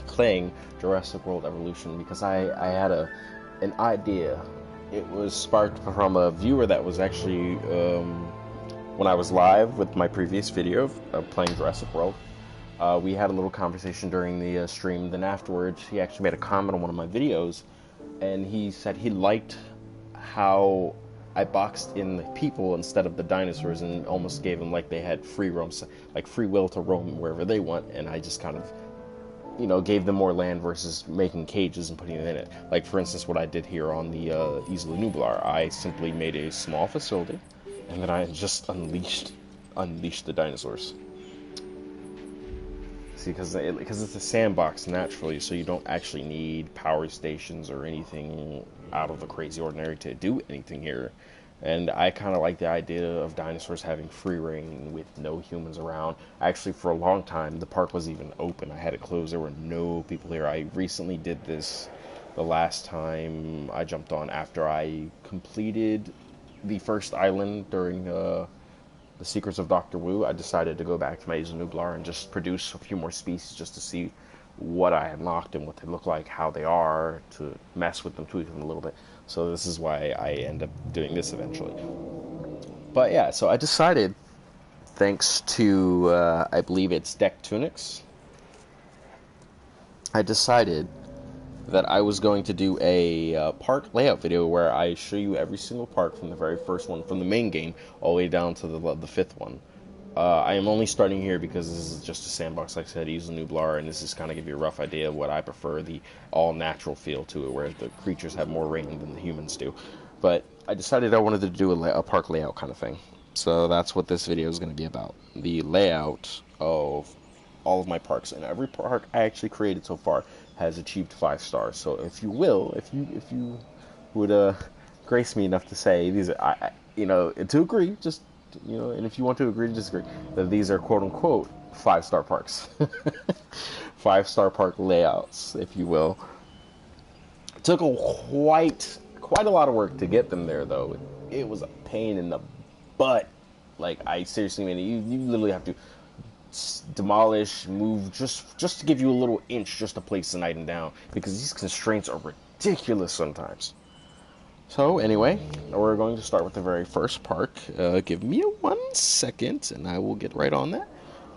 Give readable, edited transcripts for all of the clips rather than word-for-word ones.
playing Jurassic World Evolution because I had an idea. It was sparked from a viewer that was actually when I was live with my previous video of playing Jurassic World. We had a little conversation during the stream. Then afterwards, he actually made a comment on one of my videos, and he said he liked how I boxed in the people instead of the dinosaurs, and almost gave them like they had free roam, like free will to roam wherever they want. And I just kind of, gave them more land versus making cages and putting it in it. Like, for instance, what I did here on the Isla Nublar, I simply made a small facility, and then I just unleashed the dinosaurs. See, because it's a sandbox naturally, so you don't actually need power stations or anything out of the crazy ordinary to do anything here. And I kind of like the idea of dinosaurs having free reign with no humans around. Actually, for a long time, the park was even open. I had it closed. There were no people here. I recently did this the last time I jumped on after I completed the first island during The Secrets of Dr. Wu. I decided to go back to my Isla Nublar and just produce a few more species just to see what I unlocked and what they look like, how they are, to mess with them, tweak them a little bit. So this is why I end up doing this eventually. But yeah, so I decided, thanks to, I believe it's Deck Tunics, I decided that I was going to do a park layout video where I show you every single park from the very first one, from the main game, all the way down to the fifth one. I am only starting here because this is just a sandbox, like I said, Isla Nublar, and this is kind of give you a rough idea of what I prefer, the all-natural feel to it, where the creatures have more reign than the humans do. But I decided I wanted to do a park layout kind of thing. So that's what this video is going to be about. The layout of all of my parks, and every park I actually created so far has achieved 5 stars. So if you would grace me enough to say these are, to agree, just and if you want to agree to disagree, that these are quote unquote 5-star parks, 5-star park layouts, if you will. It took quite a lot of work to get them there, though. It was a pain in the butt. Like, I seriously mean, you literally have to demolish, move, just to give you a little inch just to place an item down, because these constraints are ridiculous sometimes. So anyway, we're going to start with the very first park. Give me 1 second, and I will get right on that.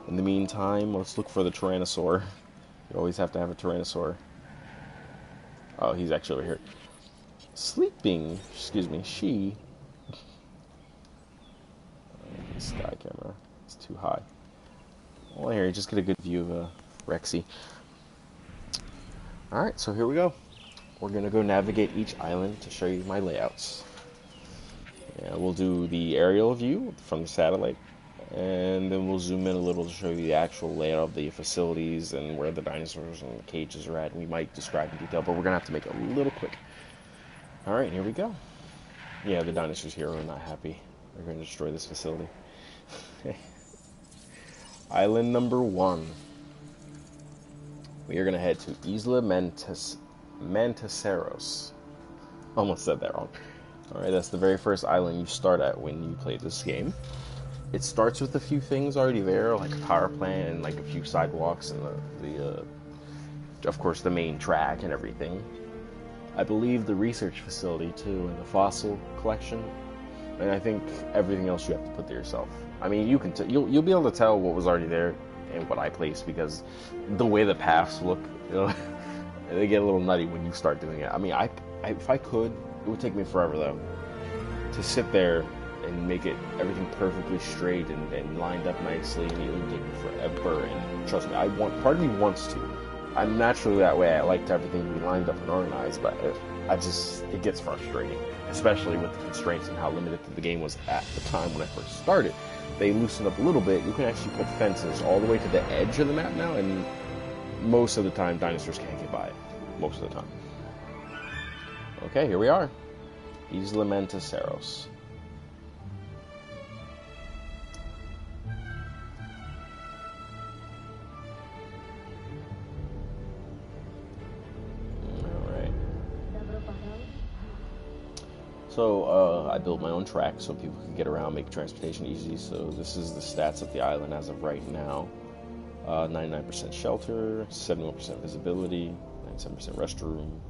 In the meantime, let's look for the Tyrannosaur. You always have to have a Tyrannosaur. Oh, he's actually over here. Sleeping. Excuse me, she. Sky camera. It's too high. Well, here, you just get a good view of Rexy. Alright, so here we go. We're going to go navigate each island to show you my layouts. Yeah, we'll do the aerial view from the satellite, and then we'll zoom in a little to show you the actual layout of the facilities and where the dinosaurs and the cages are at. And we might describe in detail, but we're going to have to make it a little quick. Alright, here we go. Yeah, the dinosaurs here are not happy. They're going to destroy this facility. Island number 1. We are going to head to Isla Manticeros. Almost said that wrong. Alright, that's the very first island you start at when you play this game. It starts with a few things already there, like a power plant and like a few sidewalks and of course the main track and everything. I believe the research facility too, and the fossil collection. And I think everything else you have to put there yourself. I mean, you'll be able to tell what was already there and what I placed, because the way the paths look, they get a little nutty when you start doing it. I mean, if I could, it would take me forever though, to sit there and make everything perfectly straight and lined up nicely, and it would take me forever. And trust me, part of me wants to. I'm naturally that way. I like everything to be lined up and organized, but it gets frustrating, especially with the constraints and how limited the game was at the time when I first started. They loosened up a little bit. You can actually put fences all the way to the edge of the map now, and most of the time dinosaurs can't get by it. Most of the time. Okay, here we are. Isla Manticeros. So, I built my own track so people can get around, make transportation easy. So this is the stats of the island as of right now. 99% shelter, 71% visibility, 97% restroom.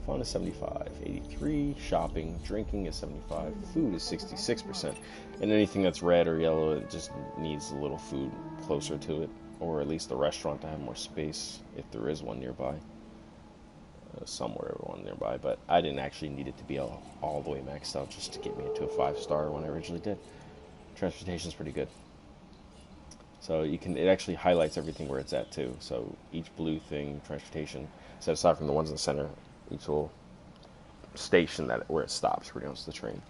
Fun is 75, 83. Shopping, drinking is 75. Food is 66%. And anything that's red or yellow, it just needs a little food closer to it, or at least a restaurant to have more space if there is one nearby. Somewhere one nearby, but I didn't actually need it to be all the way maxed out just to get me to a 5-star when I originally did. Transportation's pretty good. So it actually highlights everything where it's at too. So each blue thing, transportation, set aside from the ones in the center, each little station where it stops, pretty much the train.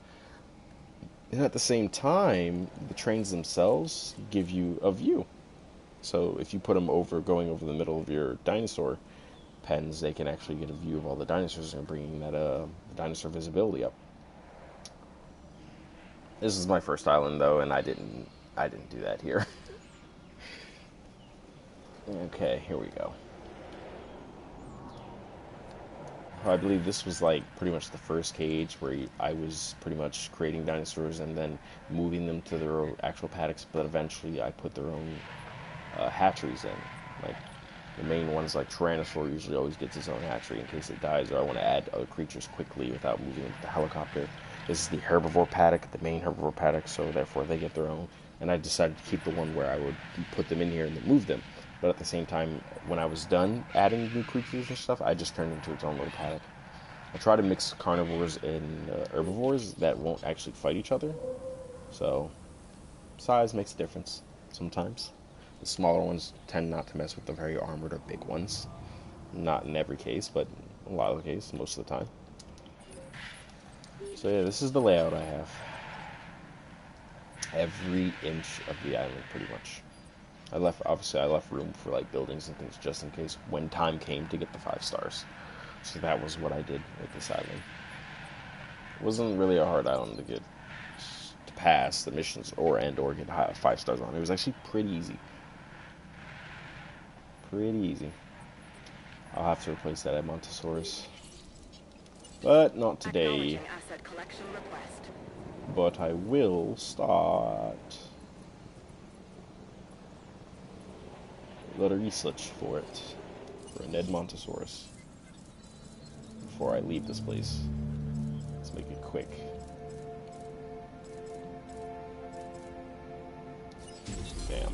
And at the same time, the trains themselves give you a view. So if you put them going over the middle of your dinosaur pens, they can actually get a view of all the dinosaurs and bringing that dinosaur visibility up. This is my first island though, and I didn't do that here. Okay, here we go. I believe this was like pretty much the first cage where I was pretty much creating dinosaurs and then moving them to their actual paddocks, but eventually I put their own hatcheries in. Like the main ones, like Tyrannosaur, usually always gets his own hatchery in case it dies, or I want to add other creatures quickly without moving into the helicopter. This is the herbivore paddock, the main herbivore paddock, so therefore they get their own. And I decided to keep the one where I would put them in here and then move them. But at the same time, when I was done adding new creatures and stuff, I just turned it into its own little paddock. I try to mix carnivores and herbivores that won't actually fight each other. So, size makes a difference sometimes. The smaller ones tend not to mess with the very armored or big ones. Not in every case, but a lot of the cases, most of the time. So yeah, this is the layout I have. Every inch of the island, pretty much. I left room for like buildings and things just in case when time came to get the 5 stars. So that was what I did with this island. It wasn't really a hard island to pass the missions or get 5 stars on. It was actually pretty easy. Pretty easy. I'll have to replace that Edmontosaurus. But not today. But I will start a lot of research for it. For an Edmontosaurus. Before I leave this place. Let's make it quick. Damn.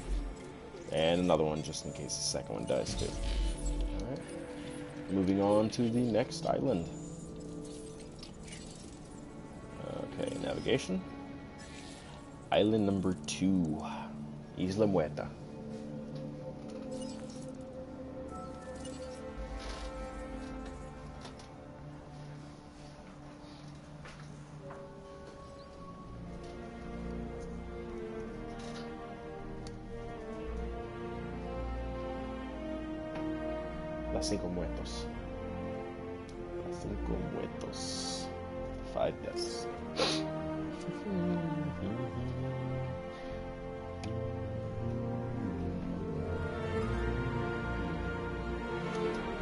And another one just in case the second one dies too. Alright. Moving on to the next island. Okay, navigation. Island number 2. Isla Muerta. Las cinco muertos. Las cinco muertos. 5 deaths.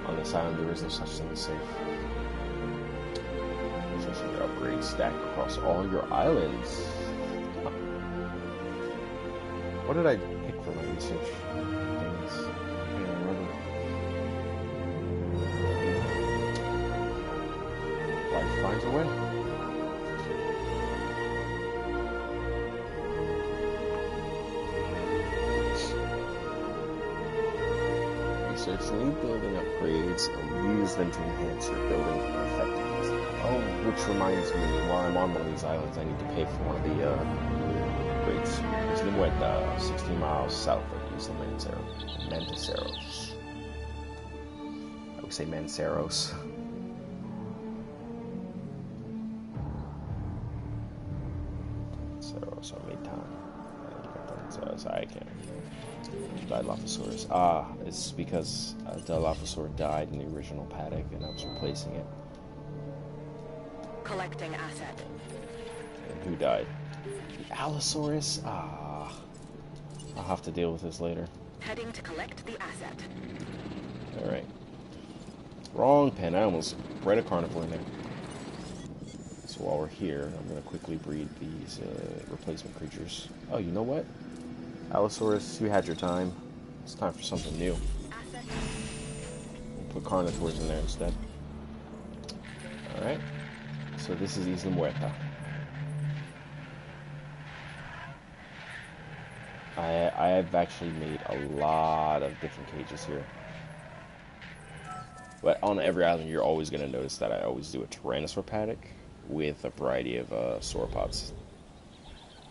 On this island, there is no such thing as safe. Especially your upgrades stack across all your islands. Huh. What did I pick for my research things? I don't remember. Life finds a way. Research new building upgrades and use them to enhance your building effectiveness. Oh, which reminds me, while I'm on one of these islands, I need to pay for one of the upgrades. Isla Muerta, 16 miles south of Isla Manceros. I would say Manceros. So I made time. I can't. Dilophosaurus. It's because Dilophosaur died in the original paddock and I was replacing it. Collecting asset. And who died? The Allosaurus? I'll have to deal with this later. Heading to collect the asset. Alright. Wrong pen. I almost bred a carnivore in there. So while we're here, I'm going to quickly breed these replacement creatures. Oh, you know what? Allosaurus, you had your time. It's time for something new. Asset. We'll put Carnotaurs in there instead. Alright. So this is Isla Muerta. I've actually made a lot of different cages here. But on every island, you're always going to notice that I always do a Tyrannosaur paddock with a variety of sauropods.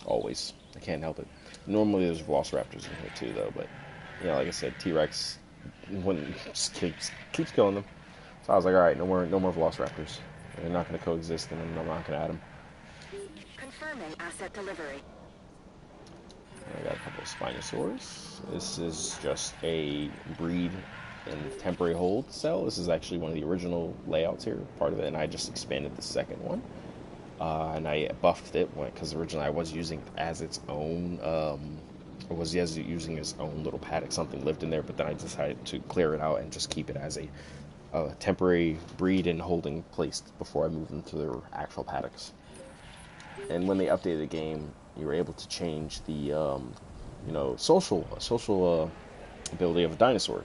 Always. I can't help it. Normally there's Velociraptors in here too, though, but, you know, like I said, T-Rex just keeps killing them. So I was like, alright, no more Velociraptors. They're not going to coexist, and I'm not going to add them. Confirming asset delivery. I got a couple of Spinosaurs. This is just a breed and temporary hold cell. This is actually one of the original layouts here, part of it, and I just expanded the second one. And I buffed it because originally I was using it as its own, using its own little paddock. Something lived in there, but then I decided to clear it out and just keep it as a temporary breed and holding place before I moved into their actual paddocks. And when they updated the game, you were able to change the, social ability of a dinosaur.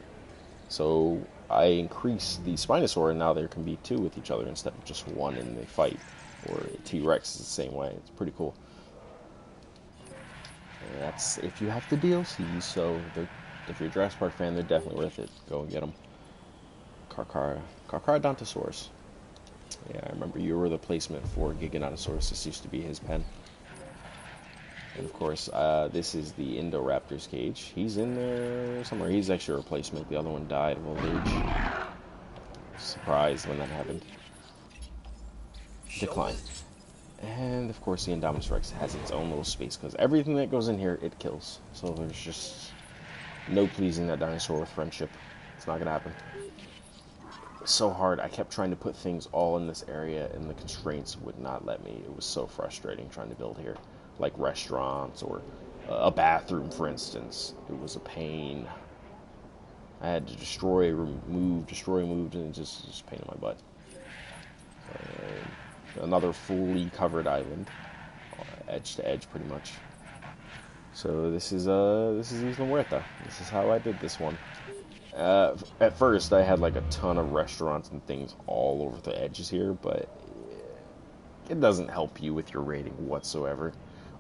So I increased the Spinosaur, and now there can be two with each other instead of just one in the fight. Or T-Rex is the same way. It's pretty cool. And that's if you have the DLCs, so if you're a Jurassic Park fan, they're definitely worth it. Go and get them. Carcharodontosaurus. Yeah, I remember you were the placement for Giganotosaurus. This used to be his pen. And of course, this is the Indoraptor's cage. He's in there somewhere. He's actually a replacement. The other one died of old age. Surprised when that happened. Decline. And of course, the Indominus Rex has its own little space because everything that goes in here, it kills. So there's just no pleasing that dinosaur with friendship. It's not gonna happen. So hard. I kept trying to put things all in this area, and the constraints would not let me. It was so frustrating trying to build here, like restaurants or a bathroom, for instance. It was a pain. I had to destroy, moved, and it just pain in my butt. Another fully covered island, edge to edge, pretty much. So this is Isla Muerta. This is how I did this one. At first, I had like a ton of restaurants and things all over the edges here, but it doesn't help you with your rating whatsoever,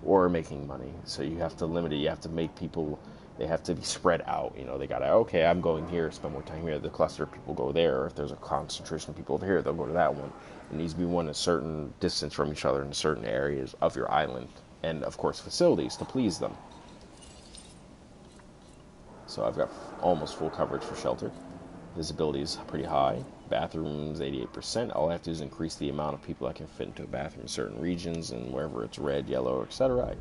or making money. So you have to limit it. You have to make people. They have to be spread out. You know, they gotta, okay, I'm going here, spend more time here. The cluster of people go there. Or if there's a concentration of people over here, they'll go to that one. It needs to be one a certain distance from each other in certain areas of your island. And, of course, facilities to please them. So I've got almost full coverage for shelter. Visibility is pretty high. Bathrooms, 88%. All I have to do is increase the amount of people that can fit into a bathroom in certain regions, and wherever it's red, yellow, etc.,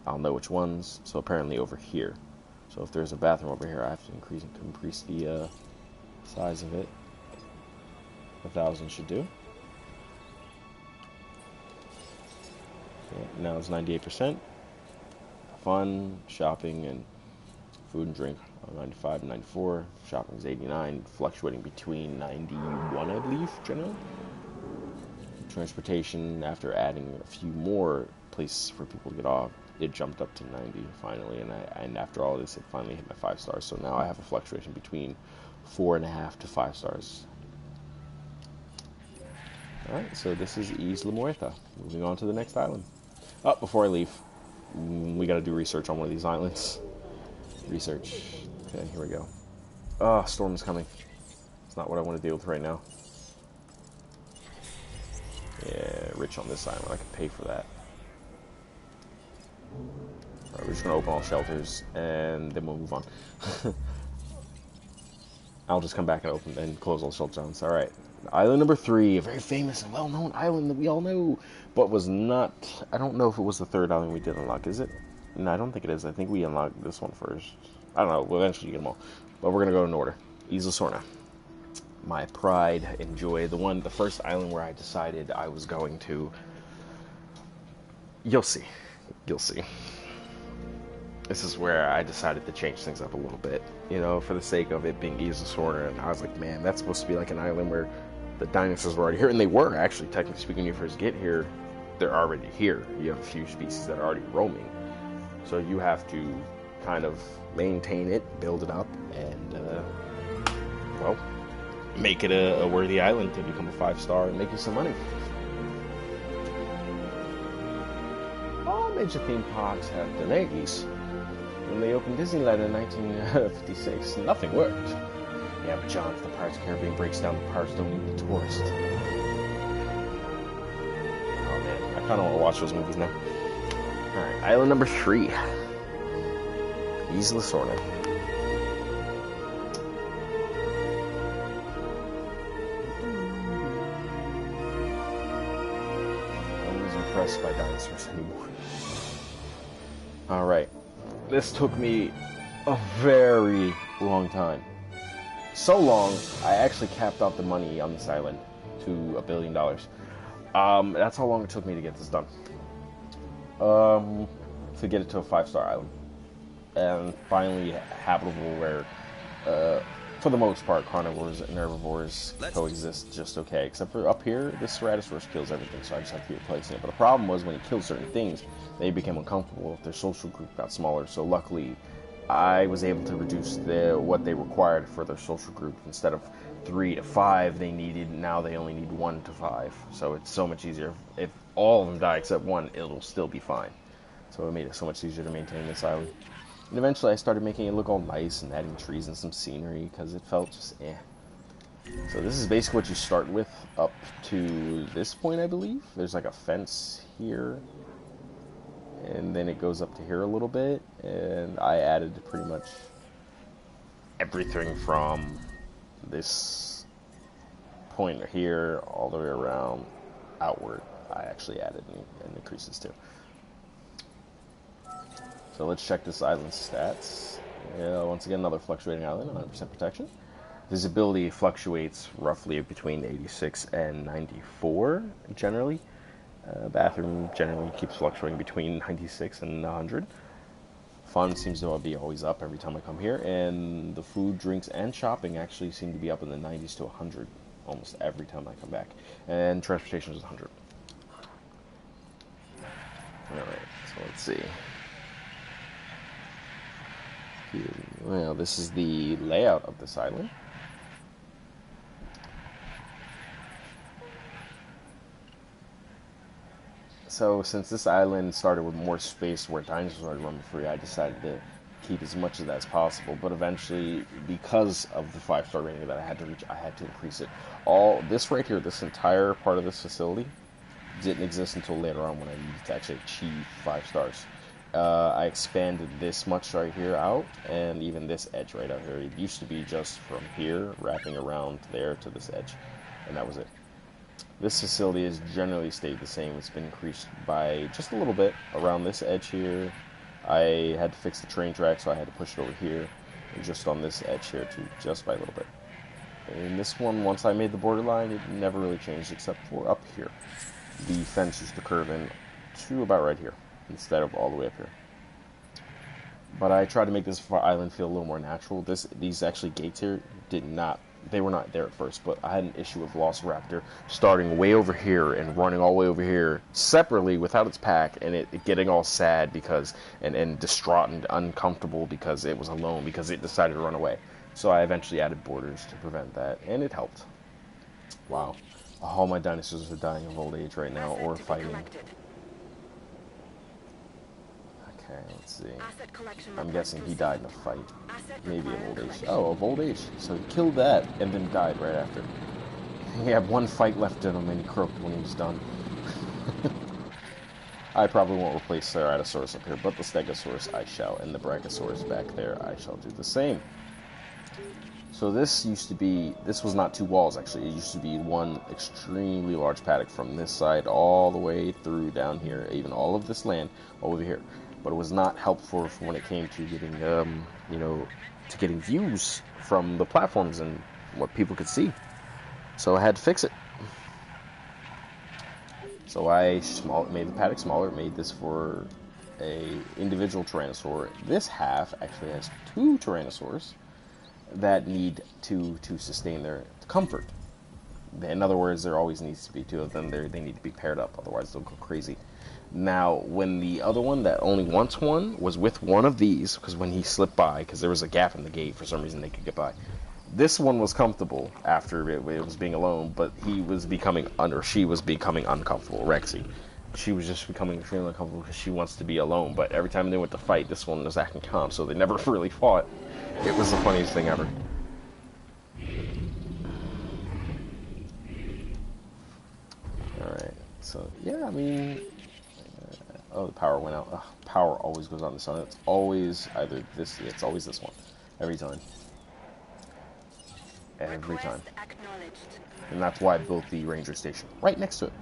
I'll know which ones. So apparently over here. So if there's a bathroom over here, I have to increase the size of it. 1,000 should do. Yeah, now it's 98%. Fun, shopping, and food and drink 95 and 94. Shopping is 89, fluctuating between 91, I believe, generally. Transportation, after adding a few more places for people to get off, it jumped up to 90 finally, and after all this, it finally hit my 5 stars. So now I have a fluctuation between 4.5 to 5 stars. Alright, so this is Isla Muerta. Moving on to the next island. Oh, before I leave, we gotta do research on one of these islands. Research. Okay, here we go. Oh, storm is coming. It's not what I want to deal with right now. Yeah, rich on this island. I could pay for that. Alright, we're just gonna open all shelters, and then we'll move on. I'll just come back and open and close all shelters. Alright. Island number 3, a very famous and well-known island that we all know, but was not... I don't know if it was the third island we did unlock, is it? No, I don't think it is. I think we unlocked this one first. I don't know. We'll eventually get them all. But we're going to go in order. Isla Sorna. My pride and joy. The first island where I decided I was going to... You'll see. You'll see. This is where I decided to change things up a little bit. You know, for the sake of it being Isla Sorna. And I was like, man, that's supposed to be like an island where the dinosaurs were already here. And they were, actually, technically speaking, when you first get here, they're already here. You have a few species that are already roaming. So you have to kind of maintain it, build it up, and well, make it a worthy island to become a 5-star and make you some money. All major theme parks have delays. When they opened Disneyland in 1956, nothing worked. Yeah, but John, if the Pirates of the Caribbean breaks down, the pirates don't need the tourists. Oh man, I kind of want to watch those movies now. Alright, island number 3. Isla Sorna. I was impressed by dinosaurs anymore. Alright, this took me a very long time. So long, I actually capped out the money on this island to $1 billion. That's how long it took me to get this done. To get it to a 5-star island. And finally habitable where, for the most part, carnivores and herbivores coexist just okay. Except for up here, this Ceratosaurus kills everything, so I just have to keep replacing it. But the problem was when he killed certain things, they became uncomfortable if their social group got smaller. So luckily, I was able to reduce what they required for their social group. Instead of 3 to 5 they needed, now they only need 1 to 5. So it's so much easier. If all of them die except one, it'll still be fine. So it made it so much easier to maintain this island. And eventually I started making it look all nice and adding trees and some scenery because it felt just eh. So this is basically what you start with up to this point, I believe. There's like a fence here. And then it goes up to here a little bit. And I added pretty much everything from this point here all the way around outward. I actually added and increased this too. So let's check this island's stats. Once again, another fluctuating island, 100% protection. Visibility fluctuates roughly between 86 and 94, generally. Bathroom generally keeps fluctuating between 96 and 100. Fun seems to be always up every time I come here. And the food, drinks, and shopping actually seem to be up in the 90s to 100 almost every time I come back. And transportation is 100. Alright, so let's see. Well, this is the layout of this island. So, since this island started with more space where dinosaurs already roaming free, I decided to keep as much of that as possible. But eventually, because of the 5-star rating that I had to reach, I had to increase it. All this right here, this entire part of this facility, didn't exist until later on when I needed to actually achieve 5 stars. I expanded this much right here out, and even this edge right out here. It used to be just from here, wrapping around there to this edge, and that was it. This facility has generally stayed the same. It's been increased by just a little bit around this edge here. I had to fix the train track, so I had to push it over here, and just on this edge here too, just by a little bit. And this one, once I made the borderline, it never really changed except for up here. The fence used to curve in to about right here, instead of all the way up here. But I tried to make this island feel a little more natural. These actually gates here they were not there at first, but I had an issue with Velociraptor starting way over here and running all the way over here separately without its pack, and it getting all sad because and distraught and uncomfortable because it was alone because it decided to run away. So I eventually added borders to prevent that, and it helped. Wow. All my dinosaurs are dying of old age right now or fighting. Okay, let's see. I'm guessing he died in a fight. Maybe of old age. Oh, of old age. So he killed that and then died right after. He had one fight left in him and he croaked when he was done. I probably won't replace Ceratosaurus up here, but the Stegosaurus I shall, and the Brachiosaurus back there I shall do the same. So this was not 2 walls actually. It used to be one extremely large paddock from this side all the way through down here, even all of this land all over here. But it was not helpful when it came to getting, to getting views from the platforms and what people could see. So I had to fix it. So I made the paddock smaller, made this for a individual Tyrannosaur. This half actually has 2 Tyrannosaurs that need to sustain their comfort. In other words, there always needs to be 2 of them. They need to be paired up, otherwise they'll go crazy. Now, when the other one that only wants one was with one of these, because when he slipped by, because there was a gap in the gate, for some reason they could get by. This one was comfortable after it was being alone, but he was becoming, or she was becoming uncomfortable, Rexy. She was just becoming extremely uncomfortable because she wants to be alone, but every time they went to fight, this one was acting calm, so they never really fought. It was the funniest thing ever. Alright, so, yeah, I mean... oh, the power went out. Ugh, power always goes on the sun. It's always either this, it's always this one. Every time. Every time. And that's why I built the ranger station right next to it.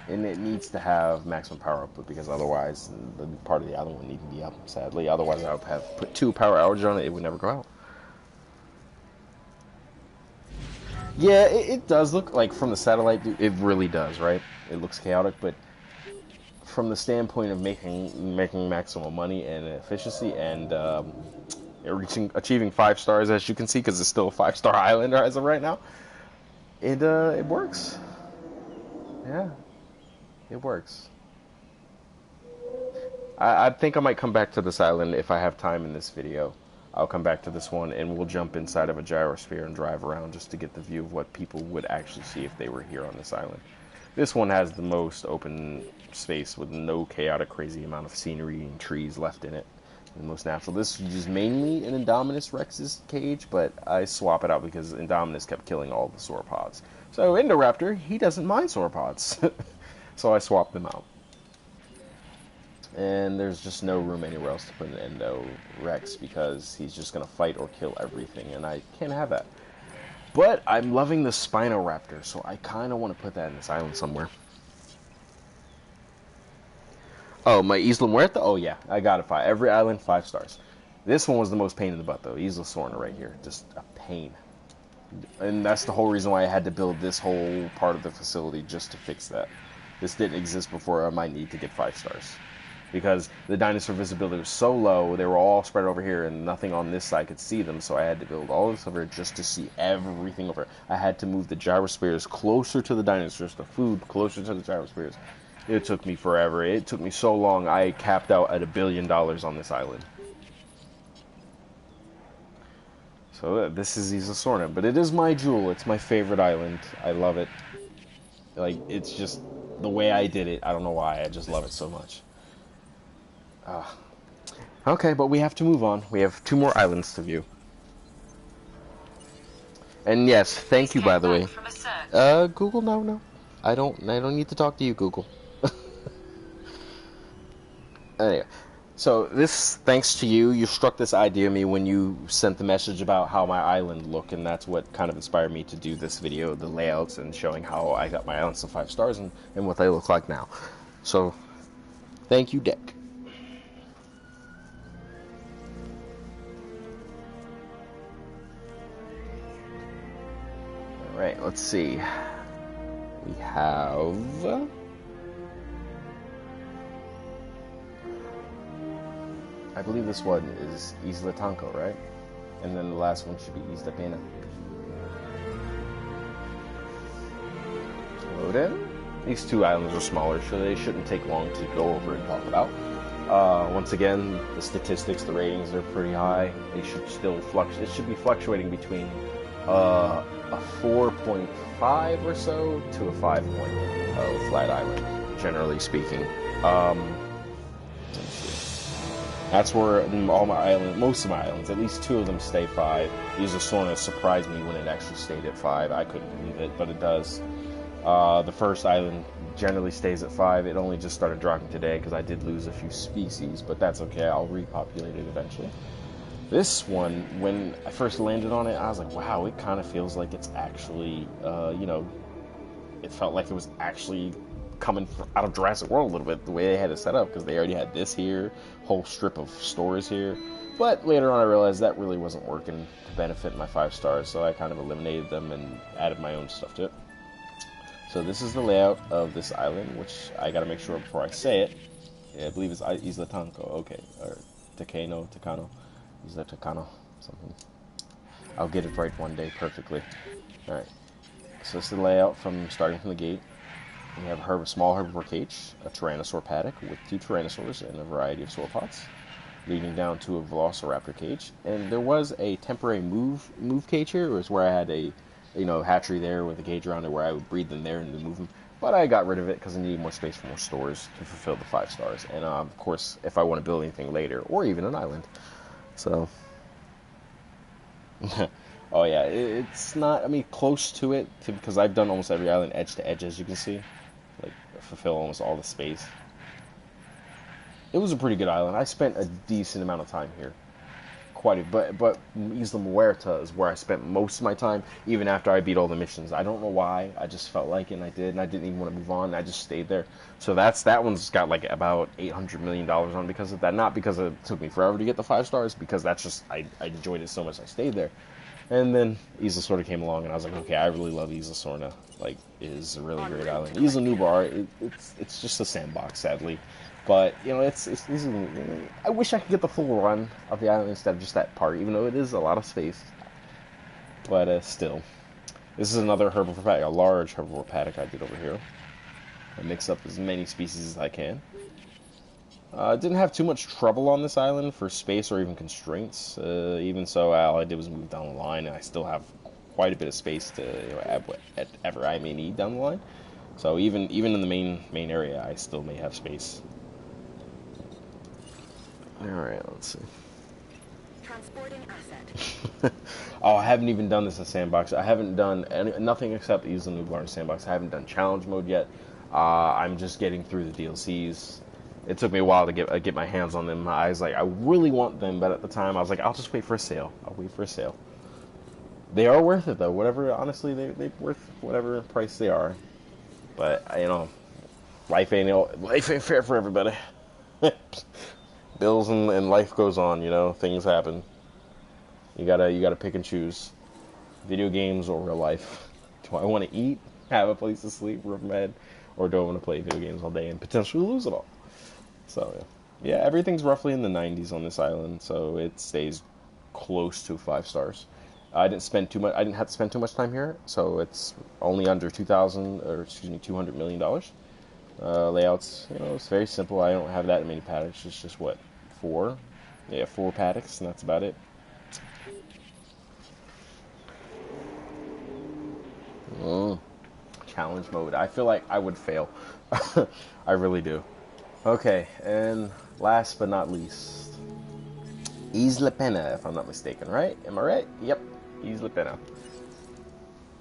And it needs to have maximum power output because otherwise the part of the island wouldn't even be up, sadly. Otherwise I would have put 2 power outage on it, it would never go out. Yeah, it does look like from the satellite, it really does, right? It looks chaotic, but from the standpoint of making maximum money and efficiency and achieving 5 stars, as you can see, because it's still a 5-star island as of right now, it works. Yeah. It works. I think I might come back to this island if I have time in this video. I'll come back to this one and we'll jump inside of a gyrosphere and drive around just to get the view of what people would actually see if they were here on this island. This one has the most open space with no chaotic, crazy amount of scenery and trees left in it. The most natural. This is mainly an Indominus Rex's cage, but I swap it out because Indominus kept killing all the sauropods. So Indoraptor, he doesn't mind sauropods. So I swapped them out. And there's just no room anywhere else to put an Endo Rex because he's just going to fight or kill everything, and I can't have that. But I'm loving the Spinoraptor, so I kind of want to put that in this island somewhere. Oh, my Isla Muerta? Oh yeah, I got it. Every island, 5 stars. This one was the most pain in the butt though. Isla Sorna right here, just a pain. And that's the whole reason why I had to build this whole part of the facility just to fix that. This didn't exist before. I might need to get 5 stars. Because the dinosaur visibility was so low, they were all spread over here, and nothing on this side could see them, so I had to build all this over here just to see everything over. I had to move the gyrospheres closer to the dinosaurs, the food closer to the gyrospheres. It took me forever. It took me so long, I capped out at $1 billion on this island. So this is Isla Sorna, but it is my jewel. It's my favorite island. I love it. Like, it's just... the way I did it, I don't know why, I just love it so much. Okay, but we have to move on. We have 2 more islands to view. And yes, thank you, by the way. Google, no. I don't need to talk to you, Google. Anyway, so this, thanks to you, you struck this idea of me when you sent the message about how my island looked, and that's what kind of inspired me to do this video, the layouts, and showing how I got my islands to 5 stars and what they look like now. So, thank you, Dick. Alright, let's see. We have... I believe this one is Isla Tanco, right? And then the last one should be Isla Pena. Load in. These 2 islands are smaller, so they shouldn't take long to go over and talk about. Once again, the statistics, the ratings are pretty high. They should still it should be fluctuating between a 4.5 or so to a 5.0 flat island, generally speaking. That's where all my islands, most of my islands, at least 2 of them stay 5. Isla Sorna surprised me when it actually stayed at 5. I couldn't believe it, but it does. The first island generally stays at 5. It only just started dropping today because I did lose a few species, but that's okay. I'll repopulate it eventually. This one, when I first landed on it, I was like, wow, it kind of feels like it's actually, it felt like it was actually coming out of Jurassic World a little bit, the way they had it set up, because they already had this here, whole strip of stores here. But later on I realized that really wasn't working to benefit my 5 stars, so I kind of eliminated them and added my own stuff to it. So this is the layout of this island, which I gotta make sure before I say it. Yeah, I believe it's Isla Tanco, okay, or Takano, Isla Takano, something. I'll get it right one day perfectly. Alright, so this is the layout from starting from the gate. We have a small herbivore cage, a tyrannosaur paddock with 2 tyrannosaurs and a variety of sauropods, leading down to a velociraptor cage. And there was a temporary move cage here. It was where I had a hatchery there with a cage around it where I would breed them there and then move them. But I got rid of it because I needed more space for more stores to fulfill the 5 stars. And of course, if I want to build anything later, or even an island. So, oh yeah, it's not. I mean, close to it because I've done almost every island edge to edge, as you can see. Like fulfill almost all the space. It was a pretty good island. I spent a decent amount of time here. Quite a but Isla Muerta is where I spent most of my time, even after I beat all the missions. I don't know why. I just felt like it, and I did, and I didn't even want to move on. I just stayed there. So that one's got like about $800 million on because of that. Not because it took me forever to get the 5 stars, because that's just I enjoyed it so much I stayed there. And then Isla Sorna came along, and I was like, okay, I really love Isla Sorna. Like, it is a really great island. Isla Nublar, it's just a sandbox, sadly. But, it's I wish I could get the full run of the island instead of just that part, even though it is a lot of space. But still. This is another herbivore paddock, a large herbivore paddock I did over here. I mix up as many species as I can. Didn't have too much trouble on this island for space or even constraints. Even so, all I did was move down the line, and I still have quite a bit of space to add whatever I may need down the line. So even in the main area, I still may have space. Alright, let's see. Transporting asset. Oh, I haven't even done this in Sandbox. I haven't done nothing except Isla Nublar in Sandbox. I haven't done challenge mode yet. I'm just getting through the DLCs. It took me a while to get my hands on them. I was like, I really want them, but at the time I was like, I'll just wait for a sale. I'll wait for a sale. They are worth it though. Whatever, honestly, they're worth whatever price they are. But life ain't fair for everybody. Bills and life goes on. Things happen. You gotta pick and choose. Video games or real life. Do I want to eat, have a place to sleep, roof and bed, or do I want to play video games all day and potentially lose it all? So yeah, everything's roughly in the 90s on this island, so it stays close to 5 stars. I didn't have to spend too much time here, so it's only under $200 million. Layouts, it's very simple. I don't have that many paddocks. It's just 4? Yeah, 4 paddocks, and that's about it. Challenge mode. I feel like I would fail. I really do. Okay, and last but not least, Isla Pena, if I'm not mistaken, right? Am I right? Yep, Isla Pena.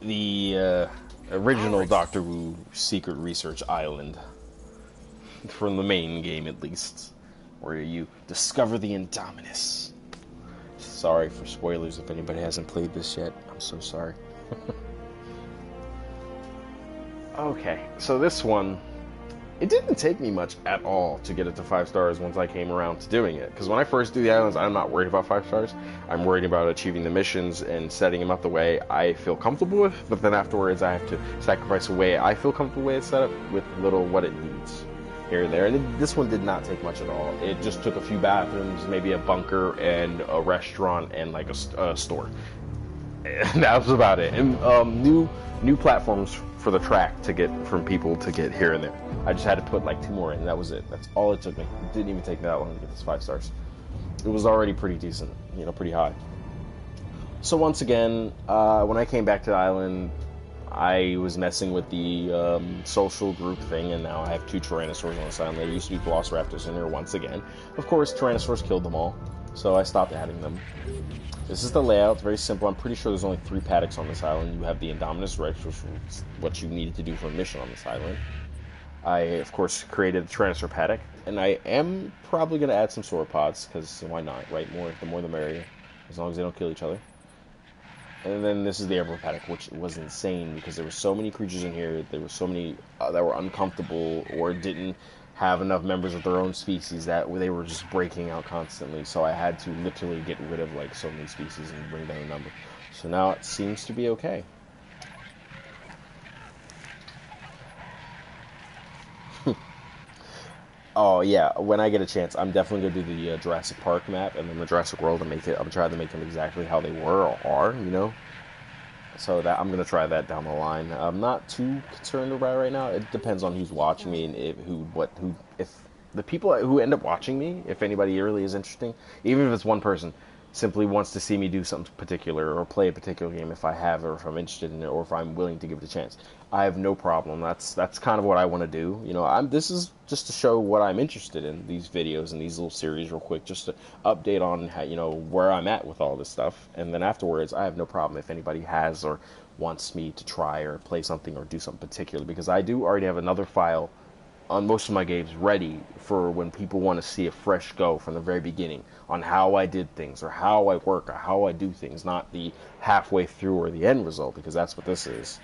The original Doctor Who secret research island. From the main game, at least. Where you discover the Indominus. Sorry for spoilers if anybody hasn't played this yet. I'm so sorry. Okay, so this one, it didn't take me much at all to get it to 5 stars once I came around to doing it. Because when I first do the islands, I'm not worried about 5 stars. I'm worried about achieving the missions and setting them up the way I feel comfortable with. But then afterwards, I have to sacrifice the way I feel comfortable with it set up with little what it needs here and there. And this one did not take much at all. It just took a few bathrooms, maybe a bunker, and a restaurant, and like a store. And that was about it. And new platforms for the track to get from people to get here and there. I just had to put like 2 more in, and that was it. That's all it took me. It didn't even take me that long to get this 5 stars. It was already pretty decent, pretty high. So once again, when I came back to the island, I was messing with the social group thing, and now I have 2 Tyrannosaurs on this island. There used to be Velociraptors in here once again. Of course, Tyrannosaurs killed them all, so I stopped adding them. This is the layout. It's very simple. I'm pretty sure there's only 3 paddocks on this island. You have the Indominus Rex, which is what you needed to do for a mission on this island. I, of course, created a Tyrannosaur paddock, and I am probably going to add some sauropods, because why not, right? The more the merrier, as long as they don't kill each other. And then this is the herbivore paddock, which was insane, because there were so many creatures in here. There were so many that were uncomfortable or didn't have enough members of their own species that they were just breaking out constantly. So I had to literally get rid of like so many species and bring down the number. So now it seems to be okay. Oh yeah, when I get a chance, I'm definitely gonna do the Jurassic Park map and then the Jurassic World and make it. I'm trying to make them exactly how they were or are, So that I'm gonna try that down the line. I'm not too concerned about it right now. It depends on who's watching me and if the people who end up watching me, if anybody really is interesting, even if it's one person, simply wants to see me do something particular or play a particular game if I have or if I'm interested in it or if I'm willing to give it a chance. I have no problem. That's kind of what I want to do. You know, this is just to show what I'm interested in, these videos and these little series real quick, just to update on how, you know, where I'm at with all this stuff. And then afterwards, I have no problem if anybody has or wants me to try or play something or do something particular, because I do already have another file on most of my games ready for when people want to see a fresh go from the very beginning on how I did things or how I work or how I do things, not the halfway through or the end result, because that's what this is.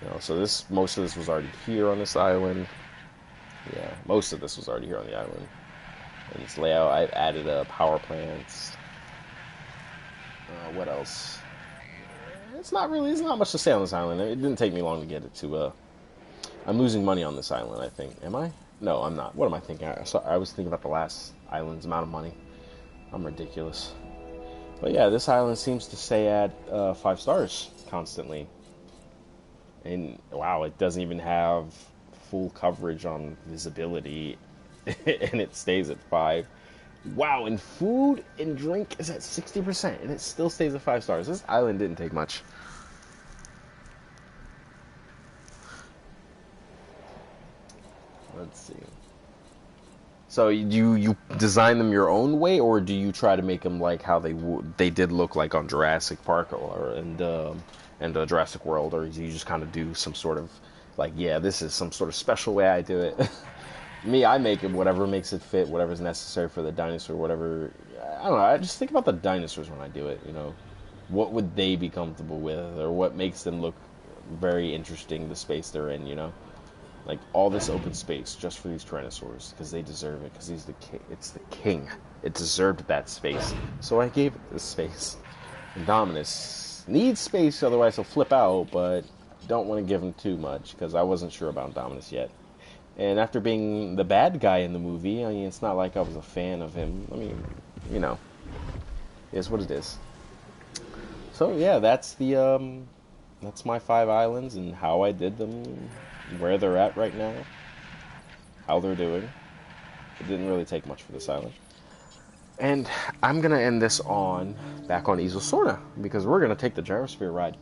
You know, so most of this was already here on this island. Yeah, most of this was already here on the island. In its layout, I've added power plants. What else? There's not much to say on this island. It didn't take me long to get it to. I'm losing money on this island, I think. Am I? No, I'm not. What am I thinking? I was thinking about the last island's amount of money. I'm ridiculous. But yeah, this island seems to stay at 5 stars constantly. And wow, it doesn't even have full coverage on visibility, and it stays at 5. Wow, and food and drink is at 60%, and it still stays at 5 stars. This island didn't take much. Let's see. So you design them your own way, or do you try to make them like how they did look like on Jurassic Park and Jurassic World, or do you just kind of do some sort of like, yeah, this is some sort of special way I do it? Me, I make it whatever makes it fit, whatever's necessary for the dinosaur, whatever. I don't know. I just think about the dinosaurs when I do it. You know, what would they be comfortable with, or what makes them look very interesting? The space they're in, you know. Like all this open space just for these Tyrannosaurs because they deserve it, because he's the king. It's the king. It deserved that space, so I gave it this space. Indominus needs space, otherwise he'll flip out. But don't want to give him too much because I wasn't sure about Indominus yet. And after being the bad guy in the movie, I mean, it's not like I was a fan of him. I mean, you know, it is what it is. So yeah, that's my 5 islands and how I did them. Where they're at right now, how they're doing. It didn't really take much for this island. And I'm going to end this back on Isla Sorna, because we're going to take the gyrosphere ride.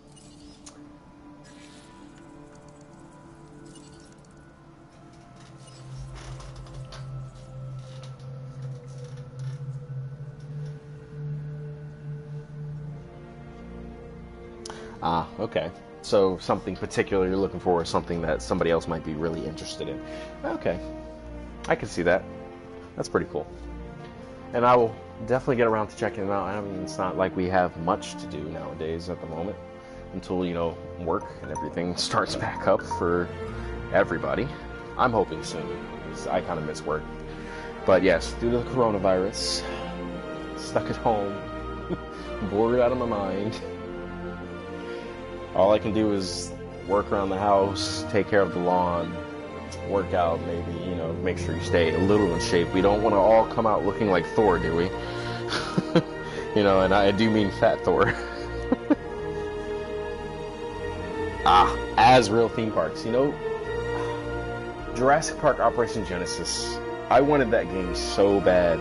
Ah, okay. So something particular you're looking for is something that somebody else might be really interested in. Okay. I can see that. That's pretty cool. And I will definitely get around to checking it out. I mean, it's not like we have much to do nowadays at the moment until, you know, work and everything starts back up for everybody. I'm hoping soon, because I kind of miss work. But yes, due to the coronavirus, stuck at home, bored out of my mind. All I can do is work around the house, take care of the lawn, work out, maybe, you know, make sure you stay a little in shape. We don't want to all come out looking like Thor, do we? You know, and I do mean Fat Thor. As real theme parks, you know, Jurassic Park Operation Genesis. I wanted that game so bad.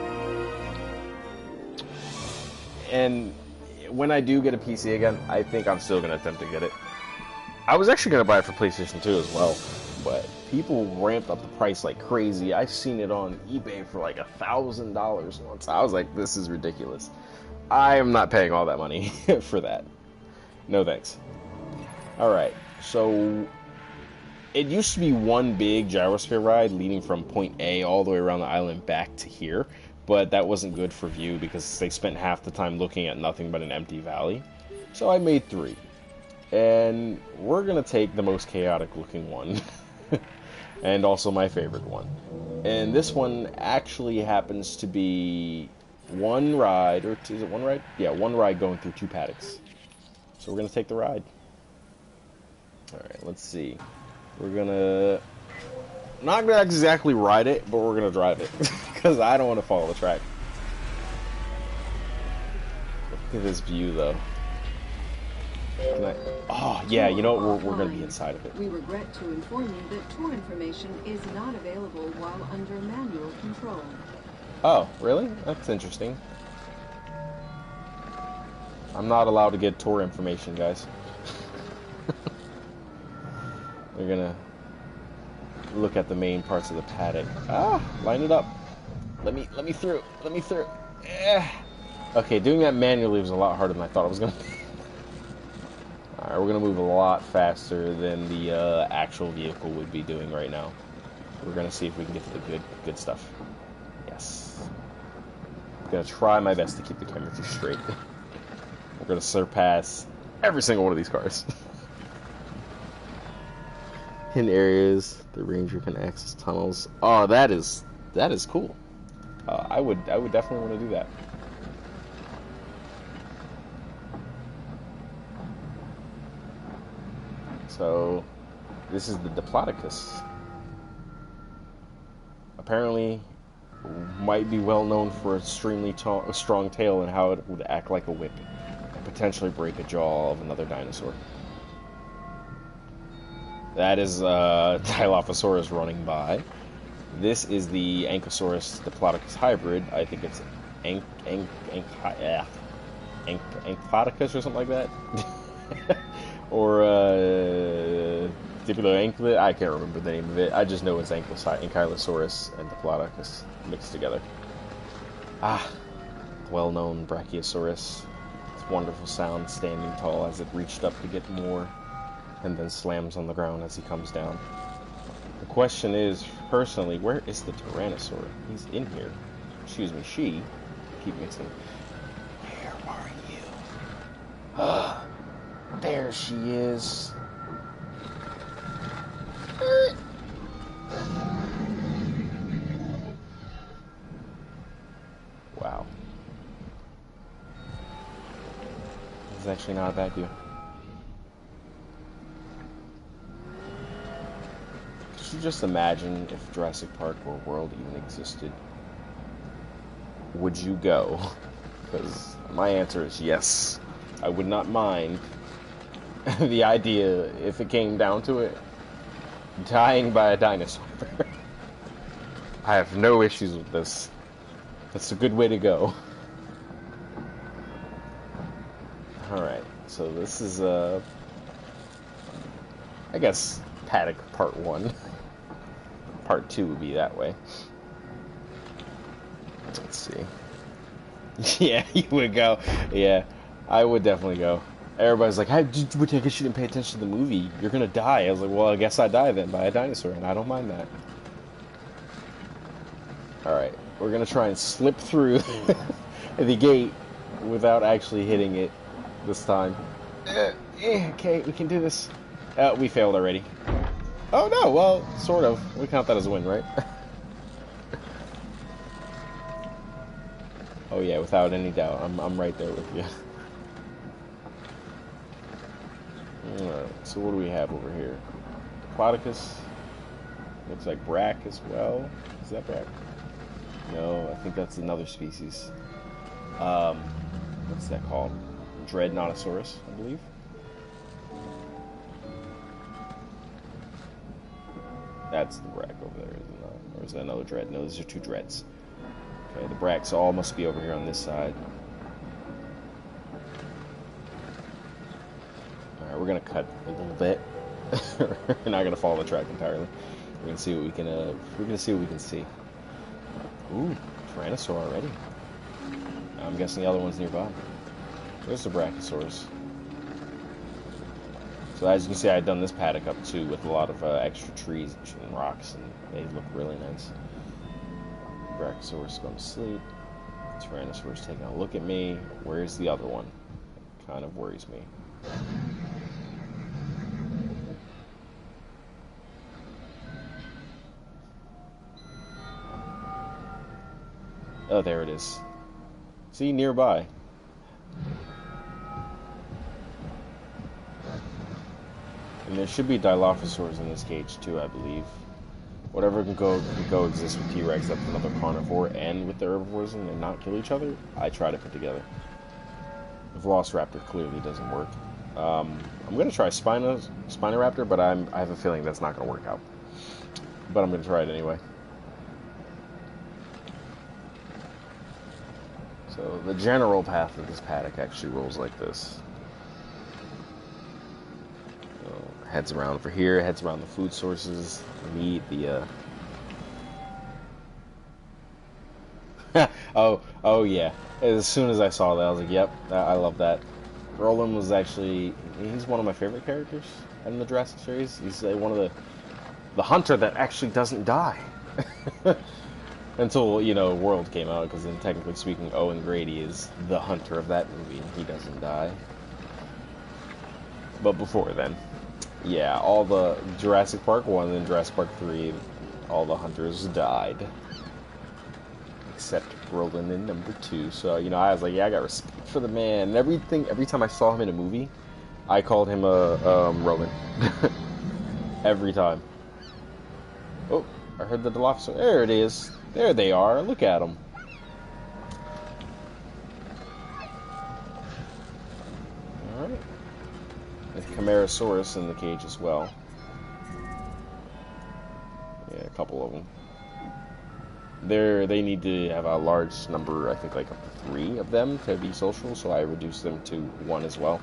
And when I do get a PC again, I think I'm still going to attempt to get it. I was actually going to buy it for PlayStation 2 as well, but people ramped up the price like crazy. I've seen it on eBay for like $1,000 once. I was like, this is ridiculous. I am not paying all that money for that. No thanks. Alright, so it used to be one big gyrosphere ride leading from point A all the way around the island back to here. But that wasn't good for view because they spent half the time looking at nothing but an empty valley. So I made 3. And we're going to take the most chaotic looking one. And also my favorite one. And this one actually happens to be one ride, or is it one ride? Yeah, one ride going through 2 paddocks. So we're going to take the ride. Alright, let's see. We're going to... not going to exactly ride it, but we're going to drive it. Because I don't want to follow the track. Look at this view, though. Can I? Oh, yeah, you know what? We're going to be inside of it. We regret to inform you that tour information is not available while under manual control. Oh, really? That's interesting. I'm not allowed to get tour information, guys. We're gonna look at the main parts of the paddock. Ah, line it up. Let me through. Let me through. Okay, doing that manually was a lot harder than I thought it was gonna be. Alright, we're gonna move a lot faster than the actual vehicle would be doing right now. We're gonna see if we can get to the good stuff. Yes. I'm gonna try my best to keep the camera too straight. We're gonna surpass every single one of these cars. Hidden areas, the ranger can access tunnels. Oh, that is cool. I would definitely want to do that. So, this is the Diplodocus. Apparently, might be well known for its extremely strong tail and how it would act like a whip and potentially break a jaw of another dinosaur. That is Dilophosaurus running by. This is the Ankylosaurus Diplodocus hybrid. I think it's Ankylosaurus or something like that. Or Diplodoanklet. I can't remember the name of it. I just know it's Ankylosaurus and Diplodocus mixed together. Ah, well-known Brachiosaurus. Its wonderful sound standing tall as it reached up to get more, and then slams on the ground as he comes down. The question is, personally, where is the Tyrannosaur? He's in here. Excuse me, she. Keep mixing. Where are you? There she is. Wow. This is actually not a bad view. Could you just imagine if Jurassic Park or World even existed? Would you go? Because my answer is yes. I would not mind the idea, if it came down to it, dying by a dinosaur. I have no issues with this. That's a good way to go. Alright, so this is, I guess, Paddock Part 1. Part 2 would be that way. Let's see. Yeah, you would go. Yeah, I would definitely go. Everybody's like, I guess you didn't pay attention to the movie. You're gonna die. I was like, well, I guess I die then by a dinosaur, and I don't mind that. Alright, we're gonna try and slip through the gate without actually hitting it this time. Okay, we can do this. We failed already. Oh no, well, sort of. We count that as a win, right? Oh yeah, without any doubt. I'm right there with you. Alright, so what do we have over here? Diplodocus. Looks like Brack as well. Is that Brack? No, I think that's another species. What's that called? Dreadnoughtosaurus, I believe. That's the Brack over there, isn't it? Or is that another dread? No, these are two dreads. Okay, the Bracks all must be over here on this side. Alright, we're gonna cut a little bit. We're not gonna follow the track entirely. We're gonna see what we can see. Ooh, Tyrannosaur already. I'm guessing the other one's nearby. There's the Brachiosaurus. So as you can see, I had done this paddock up too with a lot of extra trees and rocks, and they look really nice. Brachiosaurus going to sleep. Tyrannosaurus taking a look at me. Where's the other one? It kind of worries me. Oh, there it is. See, nearby. And there should be Dilophosaurs in this cage too, I believe. Whatever can coexist with T-Rex, that's another carnivore, and with the herbivores and not kill each other, I try to put together. The Velociraptor clearly doesn't work. I'm gonna try Spinoraptor, but I have a feeling that's not gonna work out. But I'm gonna try it anyway. So the general path of this paddock actually rolls like this. So, heads around for here, heads around the food sources, meat, the oh yeah. As soon as I saw that, I was like, yep, I love that. Roland was actually, he's one of my favorite characters in the Jurassic series. He's one of the hunter that actually doesn't die. Until, you know, World came out, because then technically speaking, Owen Grady is the hunter of that movie, and he doesn't die. But before then, yeah, all the Jurassic Park 1 and Jurassic Park 3, all the hunters died. Except Roland in number 2. So, you know, I was like, yeah, I got respect for the man. And every time I saw him in a movie, I called him Roland. Every time. Oh, I heard the Dilophosaurus. There it is. There they are. Look at them. Alright. There's Camarasaurus in the cage as well. Yeah, a couple of them. They need to have a large number, I think like up to 3 of them to be social, so I reduced them to 1 as well.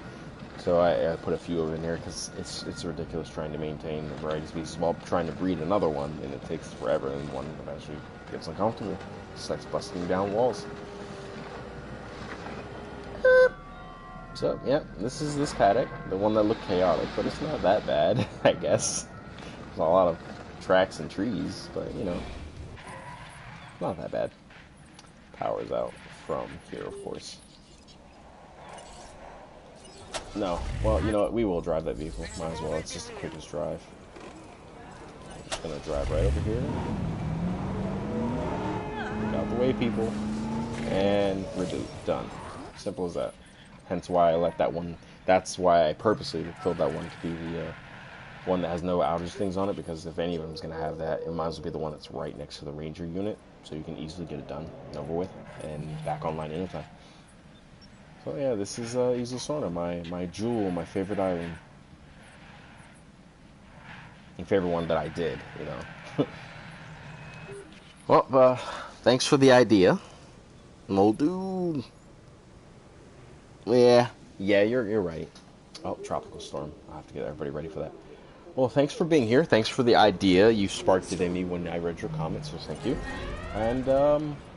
So I put a few of them in here because it's ridiculous trying to maintain a variety of species while trying to breed another one, and it takes forever, and one eventually gets uncomfortable, starts busting down walls. So yeah, this is this paddock, the one that looked chaotic, but it's not that bad, I guess. There's a lot of tracks and trees, but you know, not that bad. Power's out from here, of course. No. Well, you know what? We will drive that vehicle. Might as well. It's just the quickest drive. I'm just going to drive right over here. Get out the way, people. And reboot. Done. Simple as that. Hence why I let that one... That's why I purposely filled that one to be the one that has no outage things on it, because if any of them is going to have that, it might as well be the one that's right next to the Ranger unit, so you can easily get it done and over with, and back online anytime. So yeah, this is Isla Sorna, my jewel, my favorite island. My favorite one that I did, you know. Well, thanks for the idea, old dude. Yeah, you're right. Oh, tropical storm. I'll have to get everybody ready for that. Well, thanks for being here. Thanks for the idea. You sparked it in me when I read your comments, so thank you. And,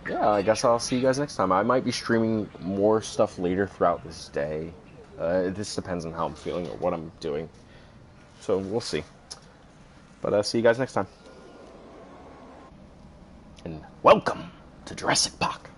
yeah, I guess I'll see you guys next time. I might be streaming more stuff later throughout this day. This depends on how I'm feeling or what I'm doing. So, we'll see. But, see you guys next time. And welcome to Jurassic Park.